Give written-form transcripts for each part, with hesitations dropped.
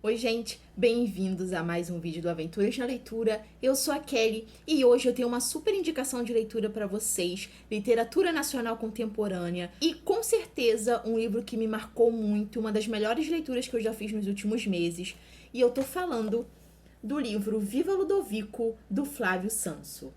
Oi, gente, bem-vindos a mais um vídeo do Aventuras na Leitura. Eu sou a Kelly e hoje eu tenho uma super indicação de leitura para vocês, literatura nacional contemporânea e com certeza um livro que me marcou muito, uma das melhores leituras que eu já fiz nos últimos meses. E eu tô falando do livro Viva Ludovico, do Flávio Sanso.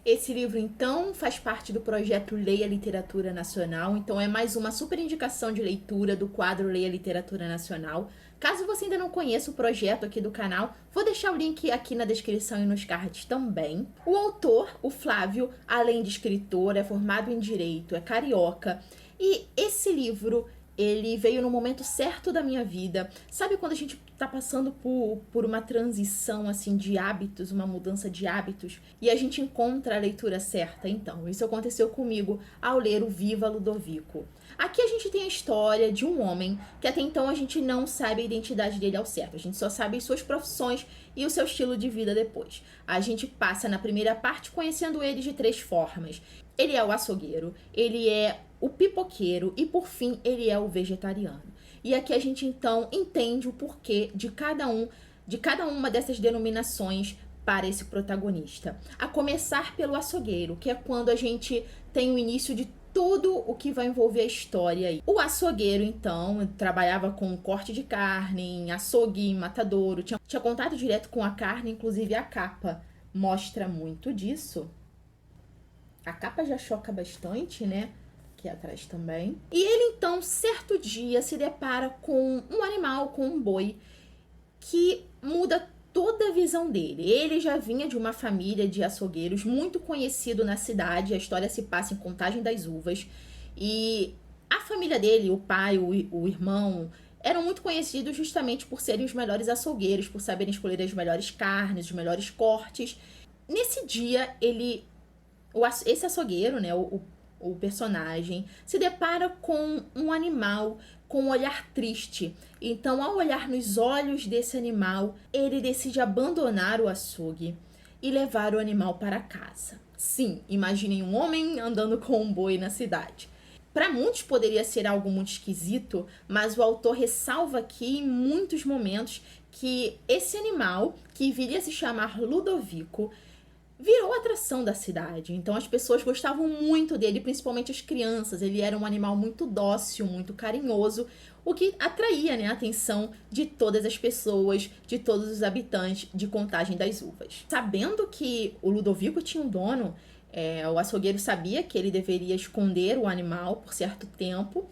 Esse livro, então, faz parte do projeto Leia Literatura Nacional, então é mais uma super indicação de leitura do quadro Leia Literatura Nacional. Caso você ainda não conheça o projeto aqui do canal, vou deixar o link aqui na descrição e nos cards também. O autor, o Flávio, além de escritor, é formado em Direito, é carioca, e esse livro ele veio no momento certo da minha vida. Sabe quando a gente tá passando por uma transição assim de hábitos, uma mudança de hábitos, e a gente encontra a leitura certa? Então, isso aconteceu comigo ao ler o Viva Ludovico. Aqui a gente tem a história de um homem que até então a gente não sabe a identidade dele ao certo. A gente só sabe as suas profissões e o seu estilo de vida depois. A gente passa na primeira parte conhecendo ele de 3 formas. Ele é o açougueiro, ele é o pipoqueiro e, por fim, ele é o vegetariano. E aqui a gente, então, entende o porquê de cada uma dessas denominações para esse protagonista. A começar pelo açougueiro, que é quando a gente tem o início de tudo o que vai envolver a história aí. O açougueiro, então, trabalhava com corte de carne, em açougue, em matadouro, tinha contato direto com a carne, inclusive a capa mostra muito disso. A capa já choca bastante, né? Aqui atrás também. E ele, então, certo dia, se depara com um animal, com um boi, que muda toda a visão dele. Ele já vinha de uma família de açougueiros muito conhecido na cidade. A história se passa em Contagem das Uvas. E a família dele, o pai, o irmão, eram muito conhecidos justamente por serem os melhores açougueiros, por saberem escolher as melhores carnes, os melhores cortes. Nesse dia, esse açougueiro, né, o personagem, se depara com um animal com um olhar triste. Então, ao olhar nos olhos desse animal, ele decide abandonar o açougue e levar o animal para casa. Sim, imaginem um homem andando com um boi na cidade. Para muitos poderia ser algo muito esquisito, mas o autor ressalva aqui em muitos momentos que esse animal, que viria a se chamar Ludovico, virou atração da cidade. Então as pessoas gostavam muito dele, principalmente as crianças. Ele era um animal muito dócil, muito carinhoso, o que atraía, né, a atenção de todas as pessoas, de todos os habitantes de Contagem das Uvas. Sabendo que o Ludovico tinha um dono, o açougueiro sabia que ele deveria esconder o animal por certo tempo,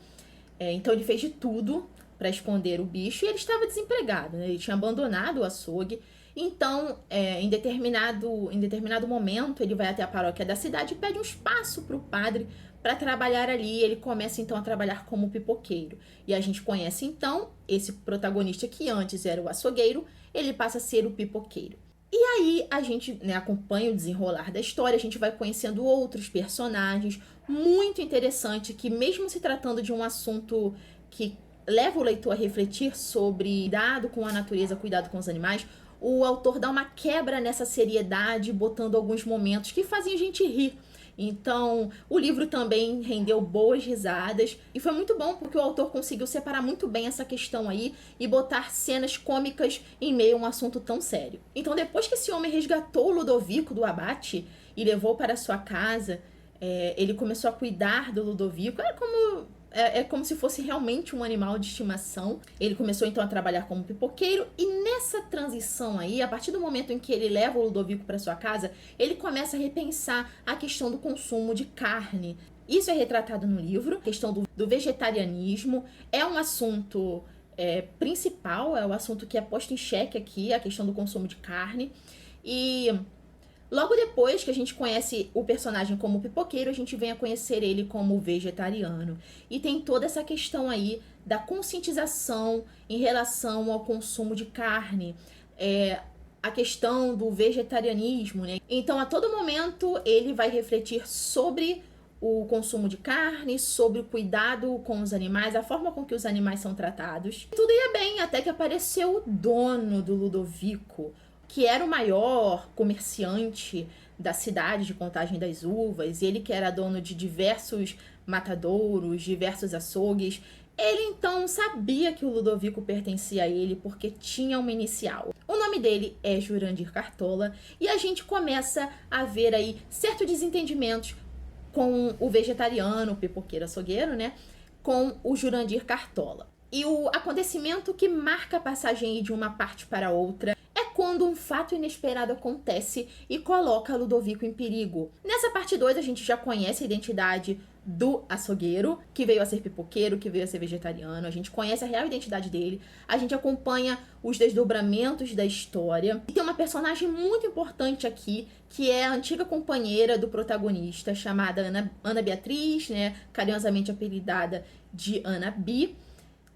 então ele fez de tudo para esconder o bicho e ele estava desempregado, né? Ele tinha abandonado o açougue. Então, em determinado momento, ele vai até a paróquia da cidade e pede um espaço para o padre para trabalhar ali. Ele começa, então, a trabalhar como pipoqueiro. E a gente conhece, então, esse protagonista que antes era o açougueiro, ele passa a ser o pipoqueiro. E aí, a gente, né, acompanha o desenrolar da história, a gente vai conhecendo outros personagens, muito interessante, que mesmo se tratando de um assunto que leva o leitor a refletir sobre cuidado com a natureza, cuidado com os animais, o autor dá uma quebra nessa seriedade, botando alguns momentos que fazem a gente rir. Então, o livro também rendeu boas risadas e foi muito bom porque o autor conseguiu separar muito bem essa questão aí e botar cenas cômicas em meio a um assunto tão sério. Então, depois que esse homem resgatou o Ludovico do abate e levou para sua casa, ele começou a cuidar do Ludovico. É como se fosse realmente um animal de estimação. Ele começou então a trabalhar como pipoqueiro e nessa transição aí, a partir do momento em que ele leva o Ludovico para sua casa, ele começa a repensar a questão do consumo de carne. Isso é retratado no livro, a questão do vegetarianismo é um assunto principal, é o assunto que é posto em xeque aqui, a questão do consumo de carne. E logo depois que a gente conhece o personagem como pipoqueiro, a gente vem a conhecer ele como vegetariano. E tem toda essa questão aí da conscientização em relação ao consumo de carne, a questão do vegetarianismo, né? Então, a todo momento, ele vai refletir sobre o consumo de carne, sobre o cuidado com os animais, a forma com que os animais são tratados. Tudo ia bem, até que apareceu o dono do Ludovico, que era o maior comerciante da cidade de Contagem das Uvas, ele que era dono de diversos matadouros, diversos açougues. Ele então sabia que o Ludovico pertencia a ele porque tinha uma inicial. O nome dele é Jurandir Cartola e a gente começa a ver aí certos desentendimentos com o vegetariano, o pipoqueiro açougueiro, né? Com o Jurandir Cartola. E o acontecimento que marca a passagem de uma parte para outra é quando um fato inesperado acontece e coloca Ludovico em perigo. Nessa parte 2 a gente já conhece a identidade do açougueiro, que veio a ser pipoqueiro, que veio a ser vegetariano. A gente conhece a real identidade dele. A gente acompanha os desdobramentos da história. E tem uma personagem muito importante aqui, que é a antiga companheira do protagonista, chamada Ana Beatriz, né, carinhosamente apelidada de Ana Bi.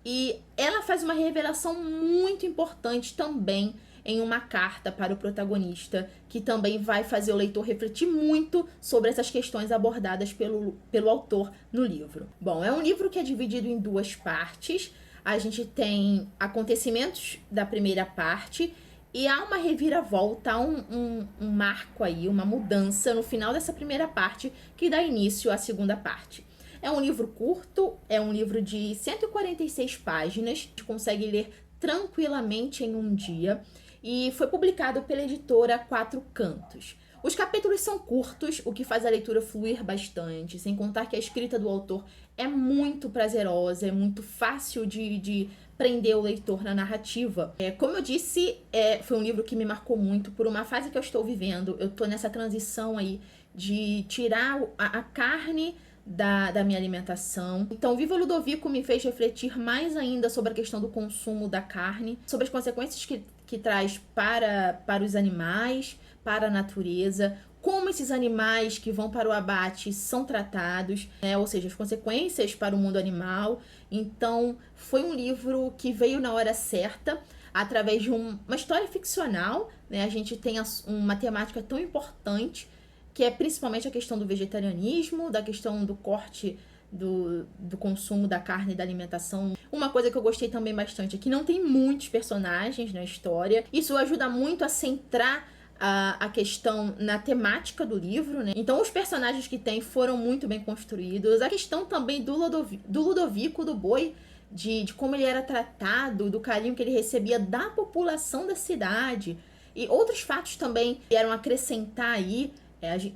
E ela faz uma revelação muito importante também em uma carta para o protagonista, que também vai fazer o leitor refletir muito sobre essas questões abordadas pelo autor no livro. Bom, é um livro que é dividido em 2 partes. A gente tem acontecimentos da primeira parte e há uma reviravolta, há um marco aí, uma mudança no final dessa primeira parte que dá início à segunda parte. É um livro curto, é um livro de 146 páginas, a gente consegue ler tranquilamente em um dia e foi publicado pela editora Quatro Cantos. Os capítulos são curtos, o que faz a leitura fluir bastante, sem contar que a escrita do autor é muito prazerosa, é muito fácil de prender o leitor na narrativa. Como eu disse, foi um livro que me marcou muito por uma fase que eu estou vivendo. Eu estou nessa transição aí de tirar a carne da minha alimentação. Então, Viva Ludovico me fez refletir mais ainda sobre a questão do consumo da carne, sobre as consequências que traz para os animais, para a natureza, como esses animais que vão para o abate são tratados, né? Ou seja, as consequências para o mundo animal. Então, foi um livro que veio na hora certa, através de uma história ficcional, né? A gente tem uma temática tão importante, que é principalmente a questão do vegetarianismo, da questão do corte do consumo da carne e da alimentação. Uma coisa que eu gostei também bastante é que não tem muitos personagens na história. Isso ajuda muito a centrar a questão na temática do livro, né? Então os personagens que tem foram muito bem construídos. A questão também do Ludovico, do boi, de como ele era tratado, do carinho que ele recebia da população da cidade. E outros fatos também vieram acrescentar aí.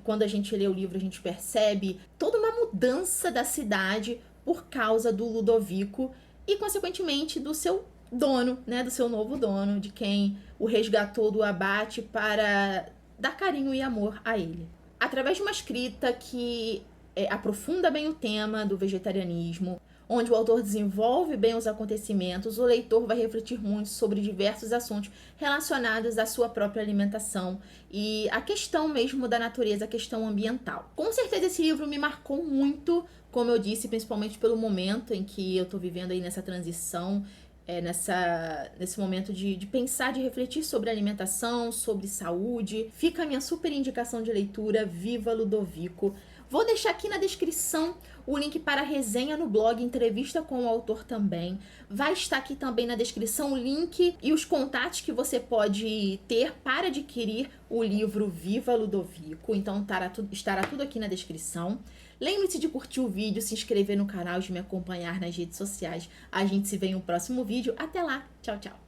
Quando a gente lê o livro, a gente percebe toda uma mudança da cidade por causa do Ludovico e, consequentemente, do seu dono, né? Do seu novo dono, de quem o resgatou do abate para dar carinho e amor a ele. Através de uma escrita que aprofunda bem o tema do vegetarianismo, onde o autor desenvolve bem os acontecimentos, o leitor vai refletir muito sobre diversos assuntos relacionados à sua própria alimentação e a questão mesmo da natureza, a questão ambiental. Com certeza esse livro me marcou muito, como eu disse, principalmente pelo momento em que eu estou vivendo aí nessa transição, nesse momento de pensar, de refletir sobre alimentação, sobre saúde. Fica a minha super indicação de leitura, Viva Ludovico. Vou deixar aqui na descrição o link para a resenha no blog, entrevista com o autor também. Vai estar aqui também na descrição o link e os contatos que você pode ter para adquirir o livro Viva Ludovico. Então estará tudo aqui na descrição. Lembre-se de curtir o vídeo, se inscrever no canal e de me acompanhar nas redes sociais. A gente se vê em um próximo vídeo. Até lá. Tchau, tchau.